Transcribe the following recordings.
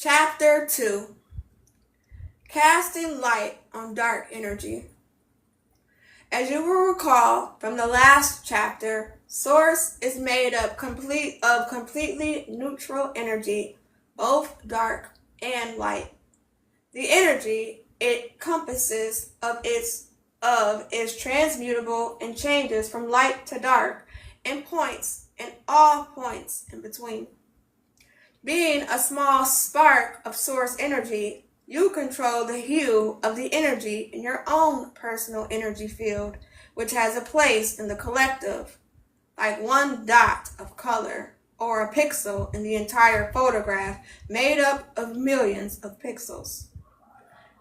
Chapter 2. Casting Light on Dark Energy. As you will recall from the last chapter, Source is made up of completely neutral energy, both dark and light. The energy it encompasses is transmutable and changes from light to dark in all points in between. Being a small spark of source energy, you control the hue of the energy in your own personal energy field, which has a place in the collective, like one dot of color or a pixel in the entire photograph made up of millions of pixels.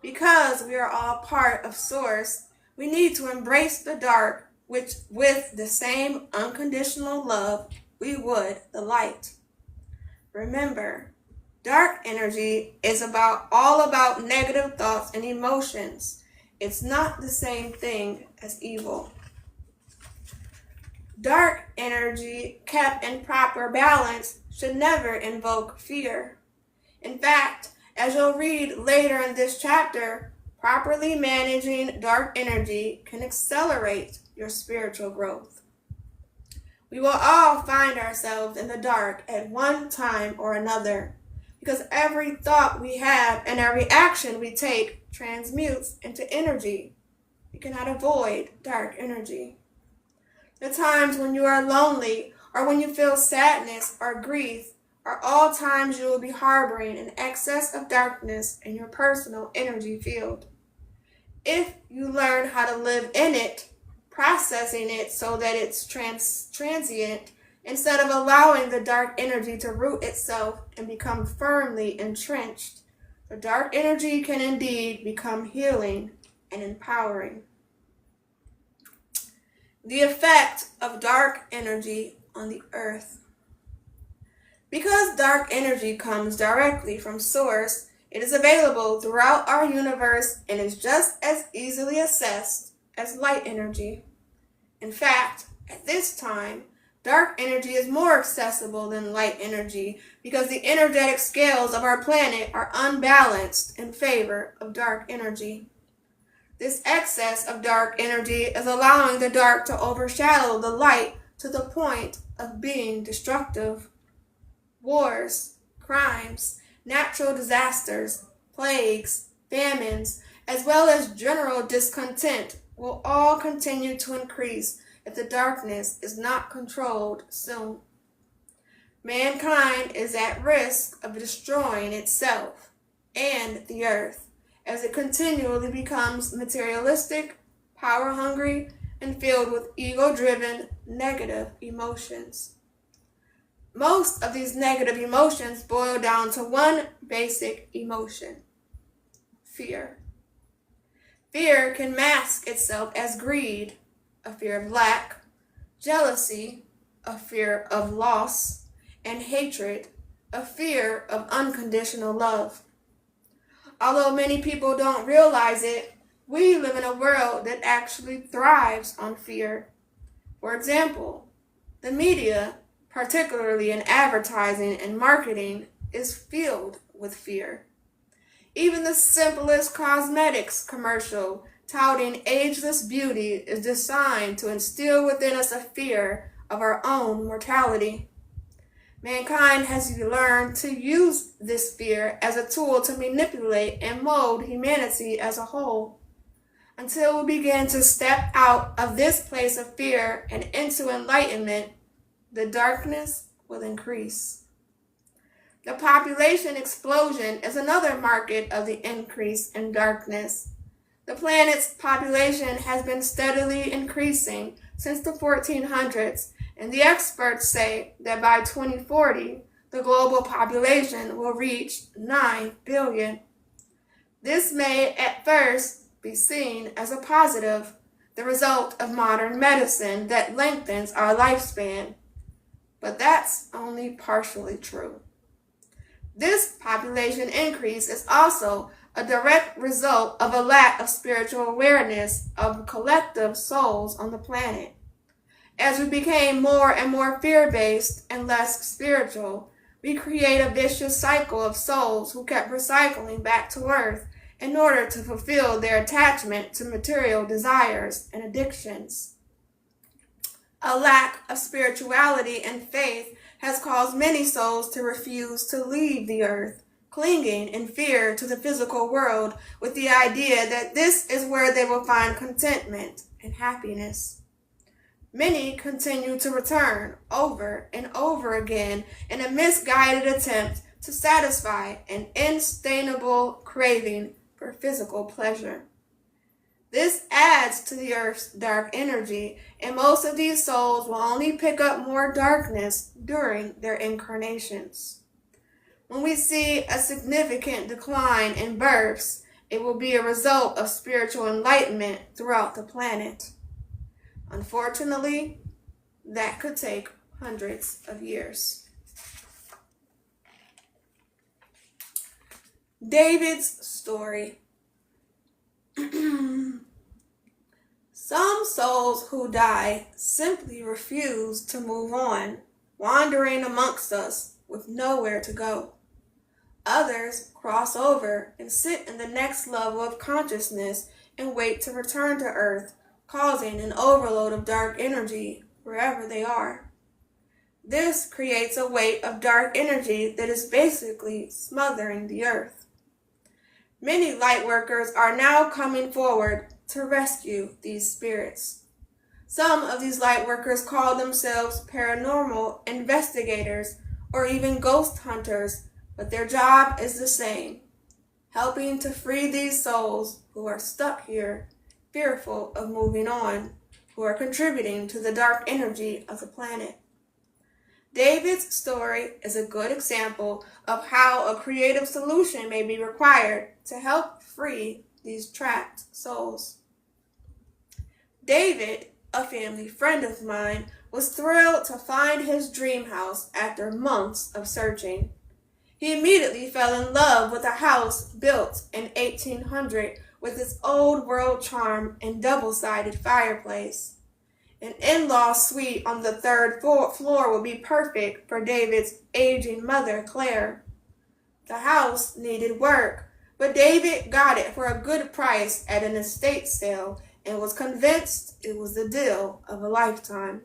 Because we are all part of source, we need to embrace the dark with the same unconditional love we would the light. Remember, dark energy is all about negative thoughts and emotions. It's not the same thing as evil. Dark energy kept in proper balance should never invoke fear. In fact, as you'll read later in this chapter, properly managing dark energy can accelerate your spiritual growth. We will all find ourselves in the dark at one time or another, because every thought we have and every action we take transmutes into energy. You cannot avoid dark energy. The times when you are lonely or when you feel sadness or grief are all times you will be harboring an excess of darkness in your personal energy field. If you learn how to live in it, processing it so that it's transient, instead of allowing the dark energy to root itself and become firmly entrenched, the dark energy can indeed become healing and empowering. The effect of dark energy on the earth. Because dark energy comes directly from source, it is available throughout our universe and is just as easily assessed as light energy. In fact, at this time, dark energy is more accessible than light energy because the energetic scales of our planet are unbalanced in favor of dark energy. This excess of dark energy is allowing the dark to overshadow the light to the point of being destructive. Wars, crimes, natural disasters, plagues, famines, as well as general discontent will all continue to increase if the darkness is not controlled soon. Mankind is at risk of destroying itself and the earth as it continually becomes materialistic, power-hungry, and filled with ego-driven negative emotions. Most of these negative emotions boil down to one basic emotion: fear. Fear can mask itself as greed, a fear of lack, jealousy, a fear of loss, and hatred, a fear of unconditional love. Although many people don't realize it, we live in a world that actually thrives on fear. For example, the media, particularly in advertising and marketing, is filled with fear. Even the simplest cosmetics commercial touting ageless beauty is designed to instill within us a fear of our own mortality. Mankind has learned to use this fear as a tool to manipulate and mold humanity as a whole. Until we begin to step out of this place of fear and into enlightenment, the darkness will increase. The population explosion is another market of the increase in darkness. The planet's population has been steadily increasing since the 1400s, and the experts say that by 2040, the global population will reach 9 billion. This may at first be seen as a positive, the result of modern medicine that lengthens our lifespan. But that's only partially true. This population increase is also a direct result of a lack of spiritual awareness of collective souls on the planet. As we became more and more fear-based and less spiritual, We create a vicious cycle of souls who kept recycling back to earth in order to fulfill their attachment to material desires and addictions. A lack of spirituality and faith has caused many souls to refuse to leave the earth, clinging in fear to the physical world with the idea that this is where they will find contentment and happiness. Many continue to return over and over again in a misguided attempt to satisfy an insatiable craving for physical pleasure. This adds to the earth's dark energy, and most of these souls will only pick up more darkness during their incarnations. When we see a significant decline in births, it will be a result of spiritual enlightenment throughout the planet. Unfortunately, that could take hundreds of years. David's story. Some souls who die simply refuse to move on, wandering amongst us with nowhere to go. Others cross over and sit in the next level of consciousness and wait to return to earth, causing an overload of dark energy wherever they are. This creates a weight of dark energy that is basically smothering the earth. Many lightworkers are now coming forward to rescue these spirits. Some of these lightworkers call themselves paranormal investigators or even ghost hunters, but their job is the same, helping to free these souls who are stuck here, fearful of moving on, who are contributing to the dark energy of the planet. David's story is a good example of how a creative solution may be required to help free these trapped souls. David, a family friend of mine, was thrilled to find his dream house after months of searching. He immediately fell in love with a house built in 1800 with its old world charm and double-sided fireplace. An in-law suite on the third floor would be perfect for David's aging mother, Claire. The house needed work, but David got it for a good price at an estate sale and was convinced it was the deal of a lifetime.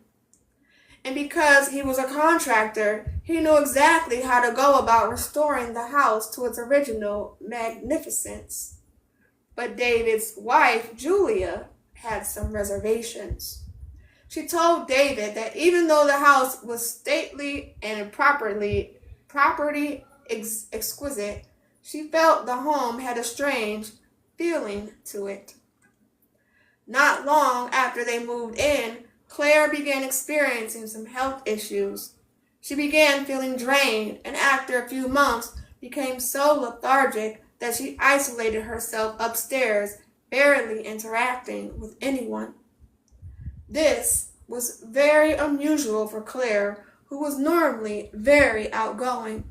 And because he was a contractor, he knew exactly how to go about restoring the house to its original magnificence. But David's wife, Julia, had some reservations. She told David that even though the house was stately and property exquisite, she felt the home had a strange feeling to it. Not long after they moved in, Claire began experiencing some health issues. She began feeling drained, and after a few months became so lethargic that she isolated herself upstairs, barely interacting with anyone. This was very unusual for Claire, who was normally very outgoing.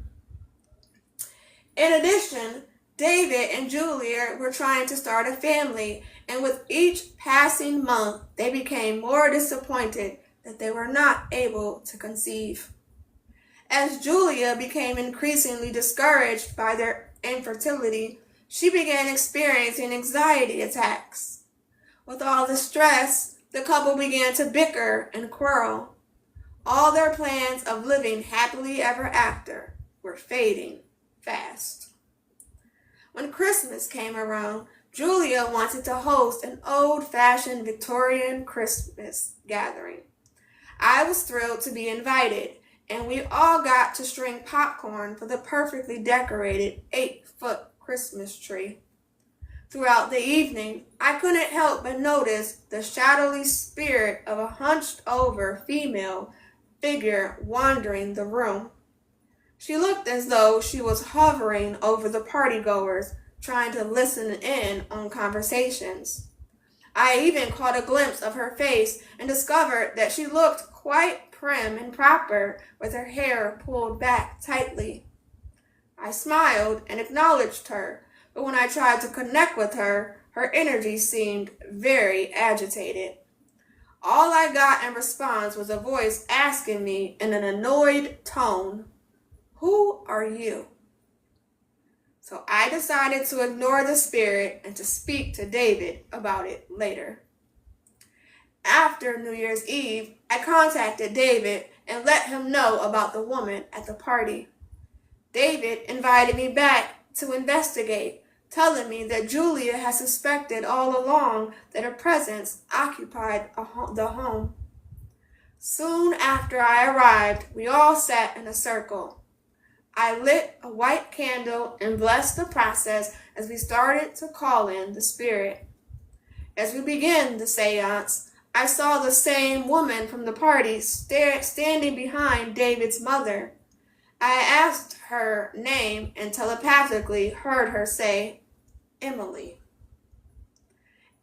In addition, David and Julia were trying to start a family, and with each passing month, they became more disappointed that they were not able to conceive. As Julia became increasingly discouraged by their infertility, she began experiencing anxiety attacks. With all the stress, the couple began to bicker and quarrel. All their plans of living happily ever after were fading fast. When Christmas came around, Julia wanted to host an old-fashioned Victorian Christmas gathering. I was thrilled to be invited, and we all got to string popcorn for the perfectly decorated 8-foot Christmas tree. Throughout the evening, I couldn't help but notice the shadowy spirit of a hunched-over female figure wandering the room. She looked as though she was hovering over the partygoers, trying to listen in on conversations. I even caught a glimpse of her face and discovered that she looked quite prim and proper, with her hair pulled back tightly. I smiled and acknowledged her, but when I tried to connect with her, her energy seemed very agitated. All I got in response was a voice asking me in an annoyed tone, Who are you? So I decided to ignore the spirit and to speak to David about it later. After New Year's Eve, I contacted David and let him know about the woman at the party. David invited me back to investigate, telling me that Julia had suspected all along that her presence occupied the home. Soon after I arrived, we all sat in a circle. I lit a white candle and blessed the process as we started to call in the spirit. As we began the seance, I saw the same woman from the party standing behind David's mother. I asked her name and telepathically heard her say, Emily.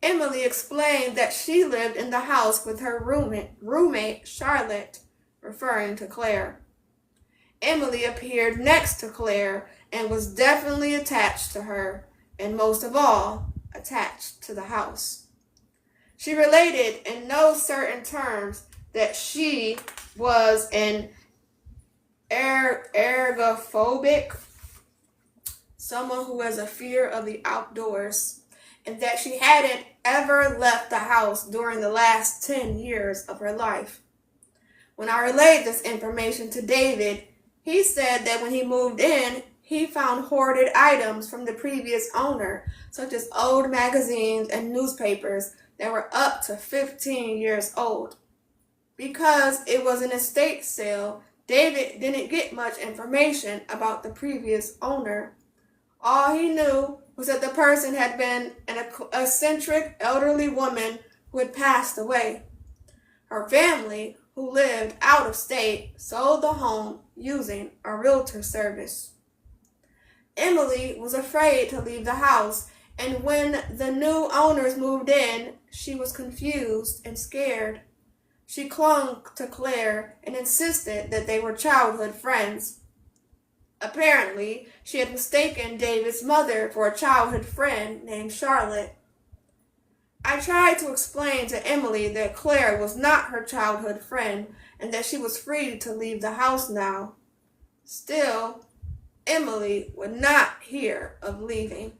Emily explained that she lived in the house with her roommate Charlotte, referring to Claire. Emily appeared next to Claire and was definitely attached to her, and most of all, attached to the house. She related in no certain terms that she was an ergophobic, someone who has a fear of the outdoors, and that she hadn't ever left the house during the last 10 years of her life. When I relayed this information to David, he said that when he moved in, he found hoarded items from the previous owner, such as old magazines and newspapers that were up to 15 years old. Because it was an estate sale, David didn't get much information about the previous owner. All he knew was that the person had been an eccentric elderly woman who had passed away. Her family, who lived out of state, sold the home using a realtor service. Emily was afraid to leave the house, and when the new owners moved in, she was confused and scared. She clung to Claire and insisted that they were childhood friends. Apparently, she had mistaken David's mother for a childhood friend named Charlotte. I tried to explain to Emily that Claire was not her childhood friend and that she was free to leave the house now. Still, Emily would not hear of leaving.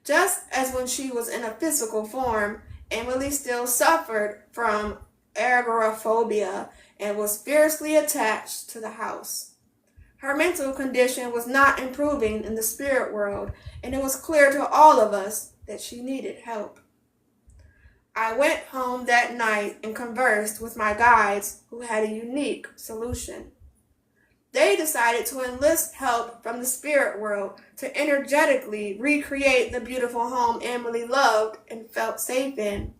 Just as when she was in a physical form, Emily still suffered from agoraphobia and was fiercely attached to the house. Her mental condition was not improving in the spirit world, and it was clear to all of us that she needed help. I went home that night and conversed with my guides who had a unique solution. They decided to enlist help from the spirit world to energetically recreate the beautiful home Emily loved and felt safe in.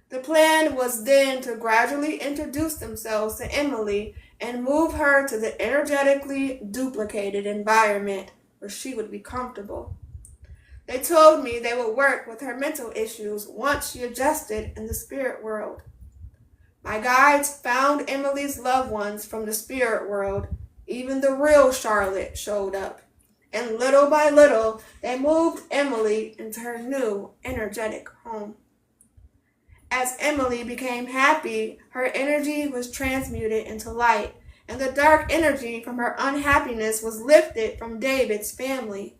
The plan was then to gradually introduce themselves to Emily and move her to the energetically duplicated environment where she would be comfortable. They told me they would work with her mental issues once she adjusted in the spirit world. My guides found Emily's loved ones from the spirit world. Even the real Charlotte showed up. And little by little, they moved Emily into her new energetic home. As Emily became happy, her energy was transmuted into light, and the dark energy from her unhappiness was lifted from David's family.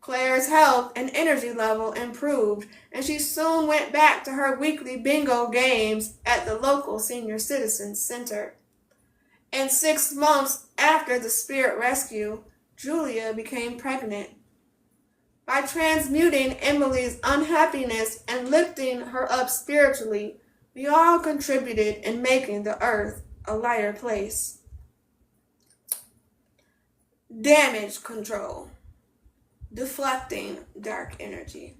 Claire's health and energy level improved, and she soon went back to her weekly bingo games at the local senior citizens center. And 6 months after the spirit rescue, Julia became pregnant. By transmuting Emily's unhappiness and lifting her up spiritually, we all contributed in making the earth a lighter place. Damage control. Deflecting dark energy.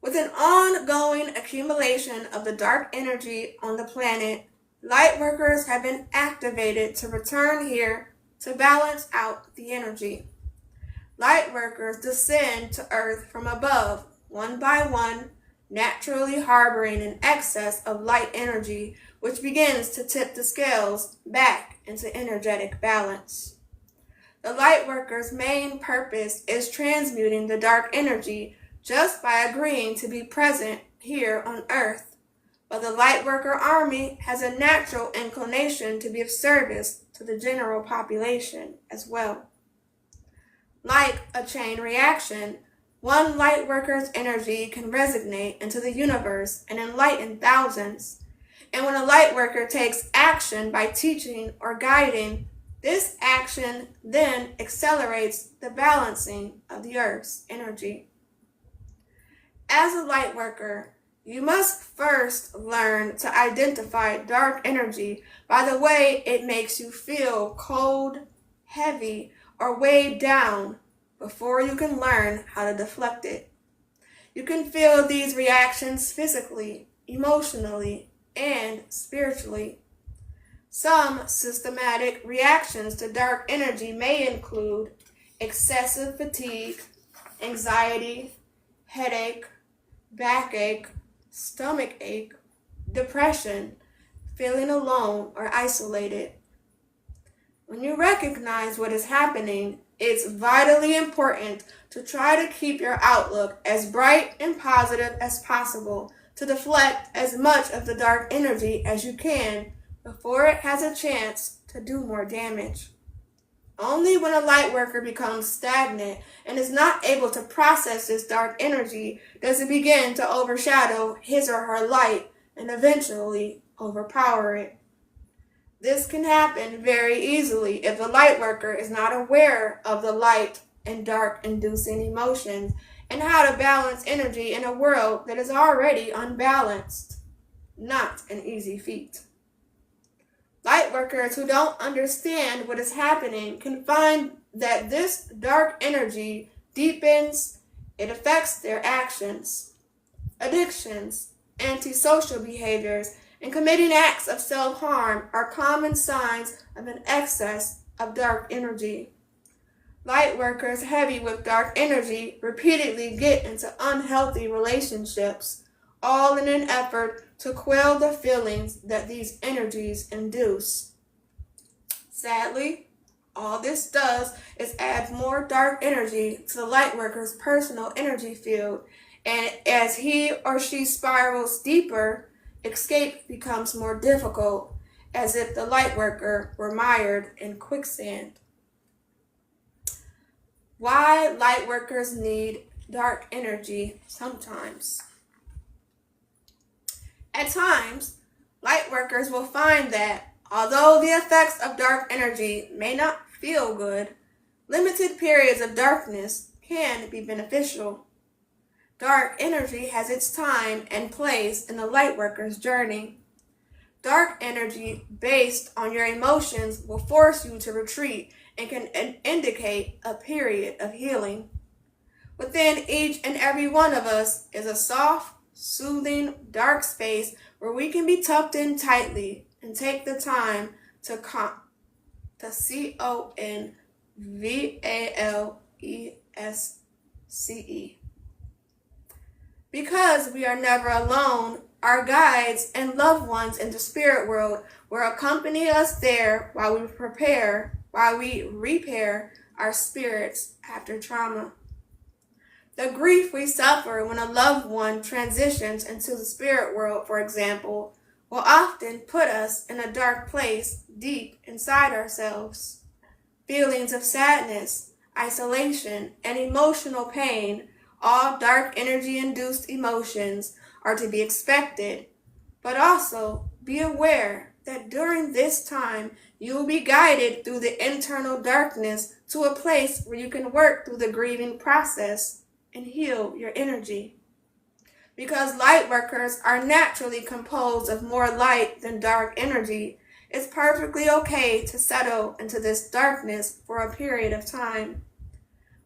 With an ongoing accumulation of the dark energy on the planet, Lightworkers have been activated to return here to balance out the energy. Lightworkers descend to Earth from above, one by one, naturally harboring an excess of light energy, which begins to tip the scales back into energetic balance. The Lightworkers' main purpose is transmuting the dark energy just by agreeing to be present here on Earth. but the Lightworker army has a natural inclination to be of service to the general population as well. Like a chain reaction, one Lightworker's energy can resonate into the universe and enlighten thousands. And when a Lightworker takes action by teaching or guiding, this action then accelerates the balancing of the Earth's energy. As a Lightworker, you must first learn to identify dark energy by the way it makes you feel cold, heavy, or weighed down before you can learn how to deflect it. You can feel these reactions physically, emotionally, and spiritually. Some systematic reactions to dark energy may include excessive fatigue, anxiety, headache, backache, stomach ache, depression, feeling alone or isolated. When you recognize what is happening, it's vitally important to try to keep your outlook as bright and positive as possible to deflect as much of the dark energy as you can before it has a chance to do more damage. Only when a Lightworker becomes stagnant and is not able to process this dark energy does it begin to overshadow his or her light and eventually overpower it. This can happen very easily if the Lightworker is not aware of the light and dark inducing emotions and how to balance energy in a world that is already unbalanced. Not an easy feat. Lightworkers who don't understand what is happening can find that this dark energy deepens, it affects their actions, addictions, antisocial behaviors, and committing acts of self-harm are common signs of an excess of dark energy. Lightworkers heavy with dark energy repeatedly get into unhealthy relationships, all in an effort to quell the feelings that these energies induce. Sadly, all this does is add more dark energy to the Lightworker's personal energy field, and as he or she spirals deeper, escape becomes more difficult, as if the Lightworker were mired in quicksand. Why Lightworkers need dark energy sometimes. At times, Lightworkers will find that, although the effects of dark energy may not feel good, limited periods of darkness can be beneficial. Dark energy has its time and place in the Lightworker's journey. Dark energy based on your emotions will force you to retreat and can indicate a period of healing. Within each and every one of us is a soft, soothing, dark space where we can be tucked in tightly and take the time to convalesce. Because we are never alone, our guides and loved ones in the spirit world will accompany us there while we repair our spirits after trauma. The grief we suffer when a loved one transitions into the spirit world, for example, will often put us in a dark place deep inside ourselves. Feelings of sadness, isolation, and emotional pain, all dark energy-induced emotions, are to be expected, but also be aware that during this time you will be guided through the internal darkness to a place where you can work through the grieving process and heal your energy. Because Lightworkers are naturally composed of more light than dark energy, it's perfectly okay to settle into this darkness for a period of time.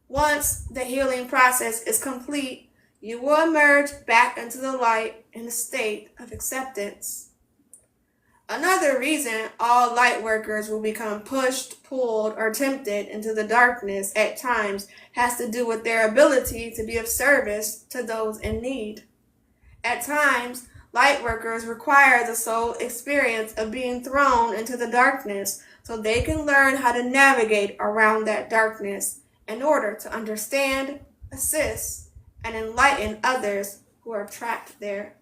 Once the healing process is complete, you will emerge back into the light in a state of acceptance. Another reason all Lightworkers will become pushed, pulled, or tempted into the darkness at times has to do with their ability to be of service to those in need. At times, Lightworkers require the soul experience of being thrown into the darkness so they can learn how to navigate around that darkness in order to understand, assist, and enlighten others who are trapped there.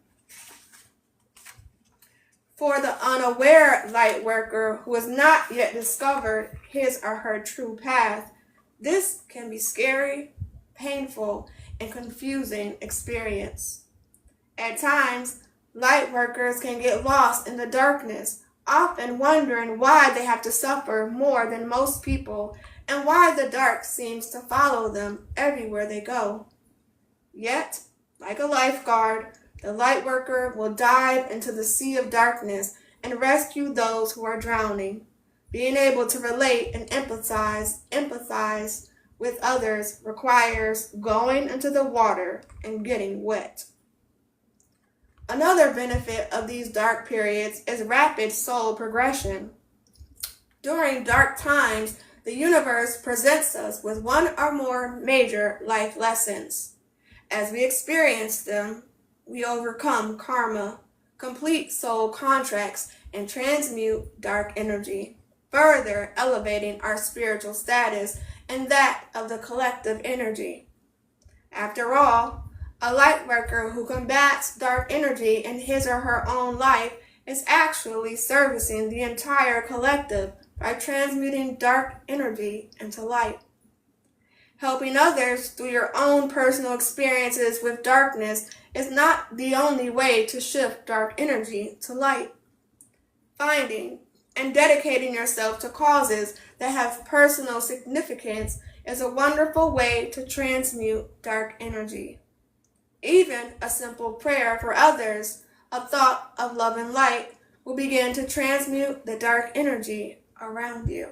For the unaware light worker who has not yet discovered his or her true path, this can be scary, painful, and confusing experience. At times, light workers can get lost in the darkness, often wondering why they have to suffer more than most people and why the dark seems to follow them everywhere they go. Yet, like a lifeguard, the light worker will dive into the sea of darkness and rescue those who are drowning. Being able to relate and empathize with others requires going into the water and getting wet. Another benefit of these dark periods is rapid soul progression. During dark times, the universe presents us with one or more major life lessons. As we experience them, we overcome karma, complete soul contracts, and transmute dark energy, further elevating our spiritual status and that of the collective energy. After all, a light worker who combats dark energy in his or her own life is actually servicing the entire collective by transmuting dark energy into light. Helping others through your own personal experiences with darkness is not the only way to shift dark energy to light. Finding and dedicating yourself to causes that have personal significance is a wonderful way to transmute dark energy. Even a simple prayer for others, a thought of love and light, will begin to transmute the dark energy around you.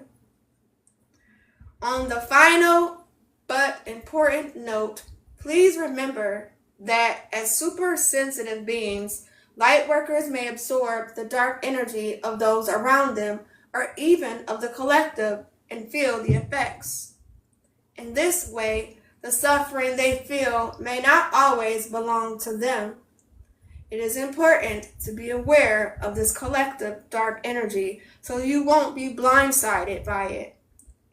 On the final but important note, please remember that as super sensitive beings, light workers may absorb the dark energy of those around them or even of the collective and feel the effects. In this way, the suffering they feel may not always belong to them. It is important to be aware of this collective dark energy so you won't be blindsided by it,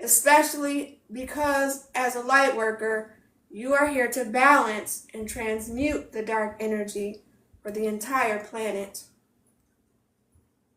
especially because as a light worker, you are here to balance and transmute the dark energy for the entire planet.